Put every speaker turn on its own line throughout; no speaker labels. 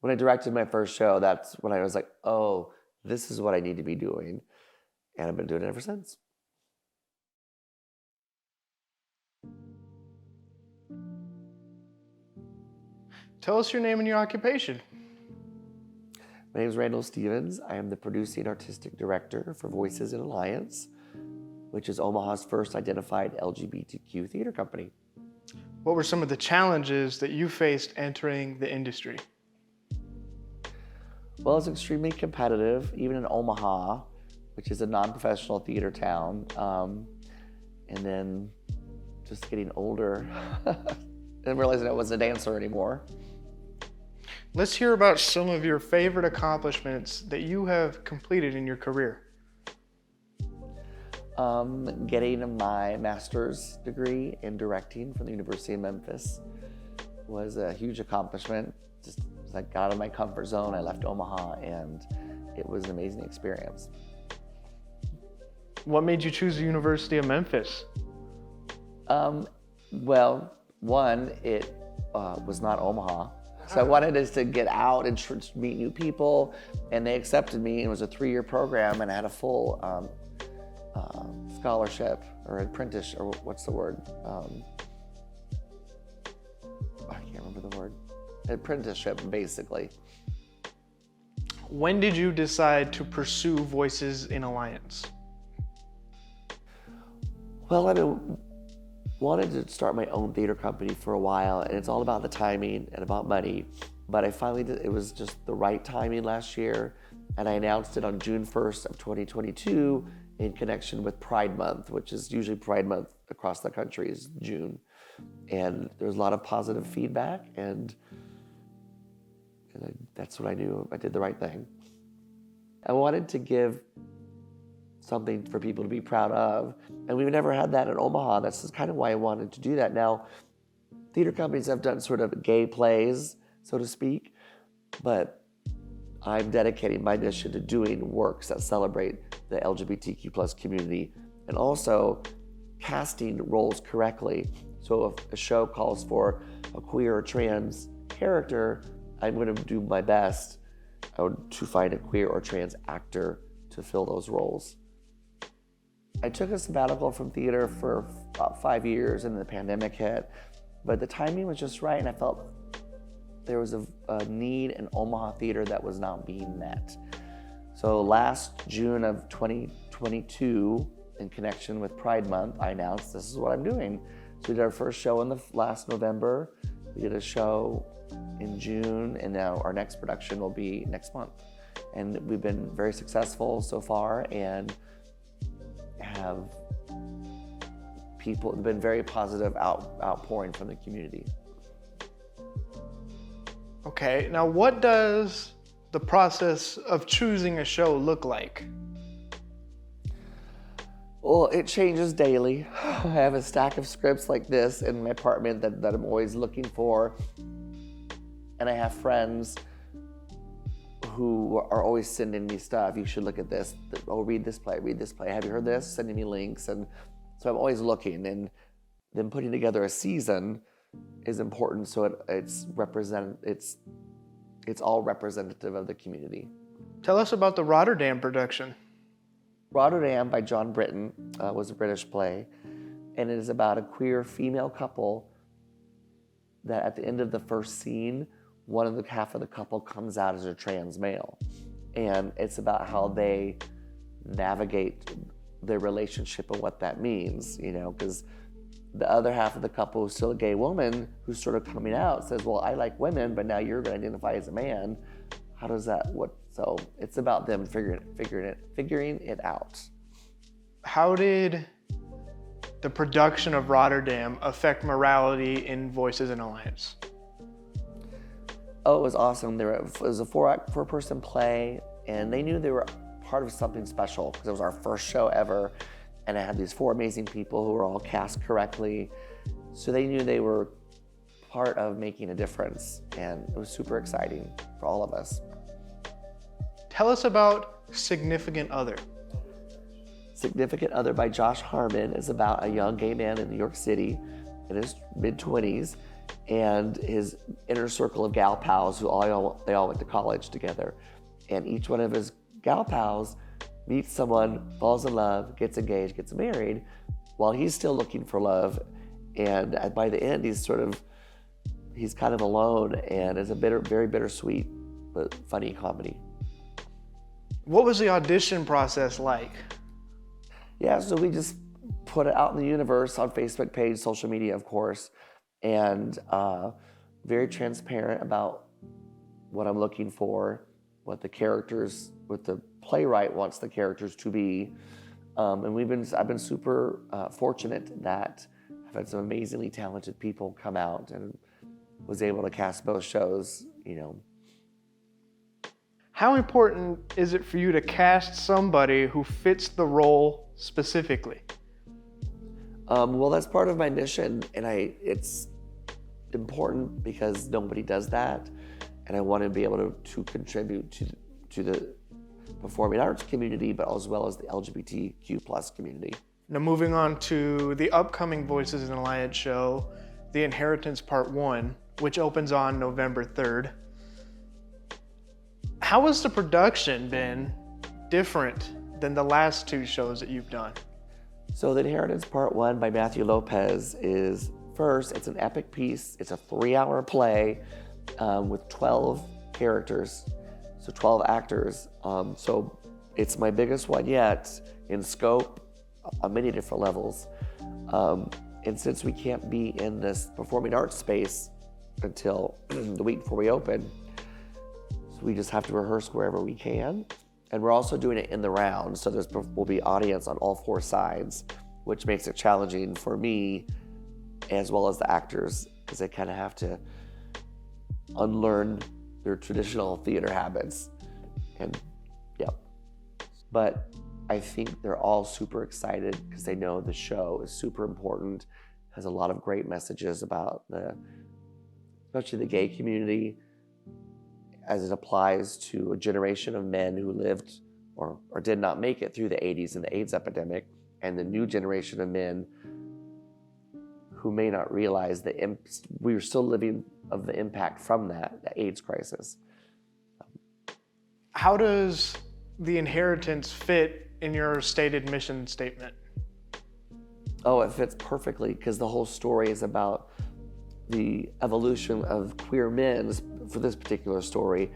When I directed my first show, that's when I was like, oh, this is what I need to be doing. And I've been doing it ever since.
Tell us your name and your occupation.
My name is Randall Stevens. I am the producing artistic director for Voices in Alliance, which is Omaha's first identified LGBTQ theater company.
What were some of the challenges that you faced entering the industry?
Well, it's extremely competitive, even in Omaha, which is a non-professional theater town. And then just getting older and realizing I wasn't a dancer anymore.
Let's hear about some of your favorite accomplishments that you have completed in your career.
Getting my master's degree in directing from the University of Memphis was a huge accomplishment. Just I got out of my comfort zone, I left Omaha, and it was an amazing experience.
What made you choose the University of Memphis?
Well, one, it was not Omaha. So I wanted us to get out and meet new people, and they accepted me. It was a 3-year program, and I had a full scholarship or apprentice, or what's the word? I can't remember the word. Apprenticeship, basically.
When did you decide to pursue Voices in Alliance?
Well, I've been wanted to start my own theater company for a while, and it's all about the timing and about money. But I finally did, it was just the right timing last year, and I announced it on June 1st of 2022 in connection with Pride Month, which is usually Pride Month across the country is June. And there was a lot of positive feedback, and that's what I knew. I did the right thing. I wanted to give something for people to be proud of, and we've never had that in Omaha. That's kind of why I wanted to do that. Now, theater companies have done sort of gay plays, so to speak, but I'm dedicating my mission to doing works that celebrate the LGBTQ plus community, and also casting roles correctly. So if a show calls for a queer or trans character, I'm going to do my best to find a queer or trans actor to fill those roles. I took a sabbatical from theater for about 5 years, and the pandemic hit, but the timing was just right, and I felt there was a need in Omaha theater that was not being met. So last June of 2022, in connection with Pride Month, I announced this is what I'm doing. So we did our first show in the last November, we did a show in June, and now our next production will be next month. And we've been very successful so far, and have people been very positive outpouring from the community.
Okay, now what does the process of choosing a show look like?
Well, it changes daily. I have a stack of scripts like this in my apartment that I'm always looking for. And I have friends who are always sending me stuff. You should look at this. Oh, read this play, read this play. Have you heard this? Sending me links. And so I'm always looking, and then putting together a season is important. So it's all representative of the community.
Tell us about the Rotterdam production.
Rotterdam by John Britton was a British play, and it is about a queer female couple that at the end of the first scene, one of the half of the couple comes out as a trans male. And it's about how they navigate their relationship and what that means, you know, because the other half of the couple who's still a gay woman who's sort of coming out says, well, I like women, but now you're going to identify as a man. How does that, so it's about them figuring it out.
How did the production of Rotterdam affect morality in Voices in Alliance?
Oh, it was awesome. It was a four-person play, and they knew they were part of something special because it was our first show ever, and I had these 4 amazing people who were all cast correctly. So they knew they were part of making a difference, and it was super exciting for all of us.
Tell us about Significant Other.
Significant Other by Josh Harmon is about a young gay man in New York City in his mid-20s, and his inner circle of gal pals they all went to college together. And each one of his gal pals meets someone, falls in love, gets engaged, gets married, while he's still looking for love. And by the end, he's kind of alone, and it's a very bittersweet but funny comedy.
What was the audition process like?
Yeah, so we just put it out in the universe on Facebook page, social media, of course, and very transparent about what I'm looking for, what the playwright wants the characters to be. And I've been super fortunate that I've had some amazingly talented people come out and was able to cast both shows,
How important is it for you to cast somebody who fits the role specifically?
Well, that's part of my mission, and it's important because nobody does that, and I want to be able to contribute to the performing arts community, but as well as the LGBTQ plus community.
Now moving on to the upcoming Voices in Alliance show, The Inheritance Part 1, which opens on November 3rd. How has the production been different than the last two shows that you've done?
So The Inheritance Part 1 by Matthew Lopez is, first, it's an epic piece. It's a 3-hour play with 12 characters, so 12 actors. So it's my biggest one yet in scope on many different levels. And since we can't be in this performing arts space until the week before we open, so we just have to rehearse wherever we can. And we're also doing it in the round, so will be audience on all 4 sides, which makes it challenging for me as well as the actors, because they kind of have to unlearn their traditional theater habits. And yeah, but I think they're all super excited because they know the show is super important, has a lot of great messages about especially the gay community, as it applies to a generation of men who lived or did not make it through the 80s and the AIDS epidemic, and the new generation of men who may not realize we are still living of the impact from the AIDS crisis.
How does The Inheritance fit in your stated mission statement?
Oh, it fits perfectly because the whole story is about the evolution of queer men, for this particular story,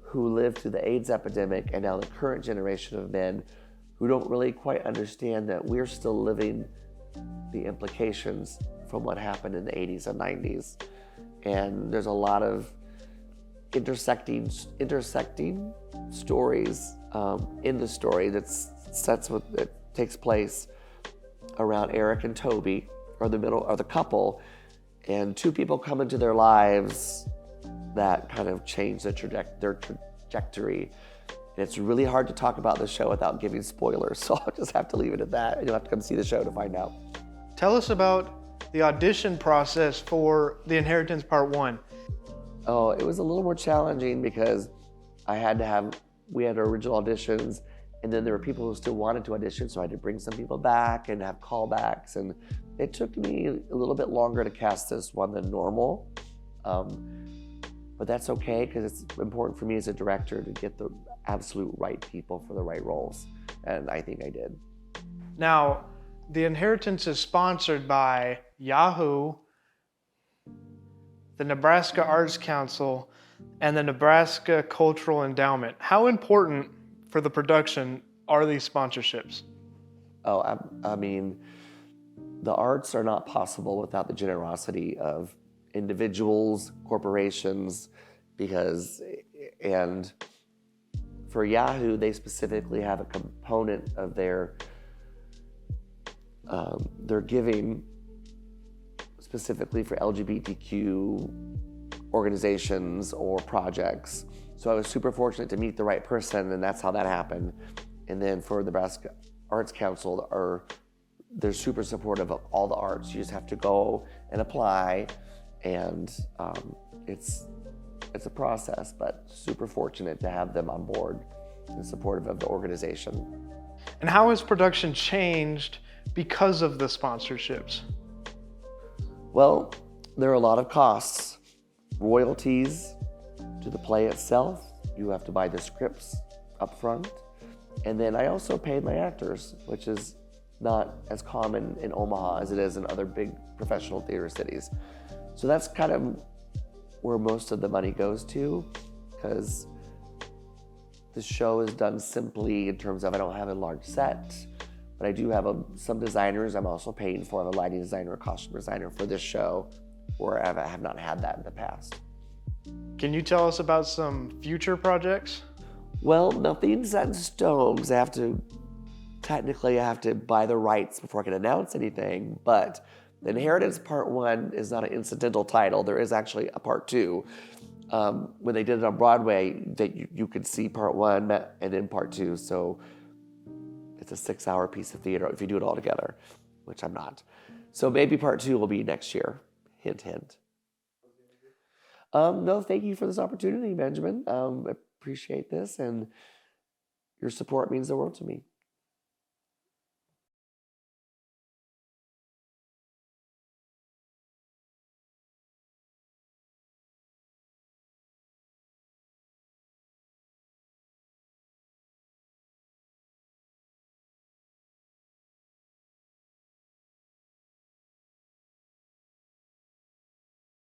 who lived through the AIDS epidemic, and now the current generation of men who don't really quite understand that we're still living the implications from what happened in the 80s and 90s. And there's a lot of intersecting stories in the story that takes place around Eric and Toby, or the couple, and 2 people come into their lives that kind of change their trajectory. And it's really hard to talk about the show without giving spoilers, so I'll just have to leave it at that. You'll have to come see the show to find out.
Tell us about the audition process for The Inheritance Part 1.
Oh, it was a little more challenging because we had original auditions, and then there were people who still wanted to audition, so I had to bring some people back and have callbacks, and it took me a little bit longer to cast this one than normal. But that's okay, because it's important for me as a director to get the absolute right people for the right roles, and I think I did.
Now, The Inheritance is sponsored by Yahoo, the Nebraska Arts Council, and the Nebraska Cultural Endowment. How important for the production are these sponsorships?
Oh, I mean, the arts are not possible without the generosity of individuals, corporations, and for Yahoo, they specifically have a component of their giving specifically for LGBTQ organizations or projects. So I was super fortunate to meet the right person, and that's how that happened. And then for the Nebraska Arts Council, they're super supportive of all the arts. You just have to go and apply, and it's a process, but super fortunate to have them on board and supportive of the organization.
And how has production changed because of the sponsorships?
Well, There are a lot of costs. Royalties to the play itself. You have to buy the scripts up front. And then I also paid my actors, which is not as common in Omaha as it is in other big professional theater cities. So that's kind of where most of the money goes to, because the show is done simply in terms of I don't have a large set, but I do have some designers I'm also paying for. I'm a lighting designer, a costume designer for this show, or I have not had that in the past.
Can you tell us about some future projects?
Well, nothing's set in stone, because I have to buy the rights before I can announce anything, but The Inheritance Part 1 is not an incidental title. There is actually a Part 2. When they did it on Broadway, you could see Part 1 and then Part 2, so it's a 6-hour piece of theater if you do it all together, which I'm not. So maybe Part 2 will be next year. Hint, hint. No, thank you for this opportunity, Benjamin. I appreciate this, and your support means the world to me.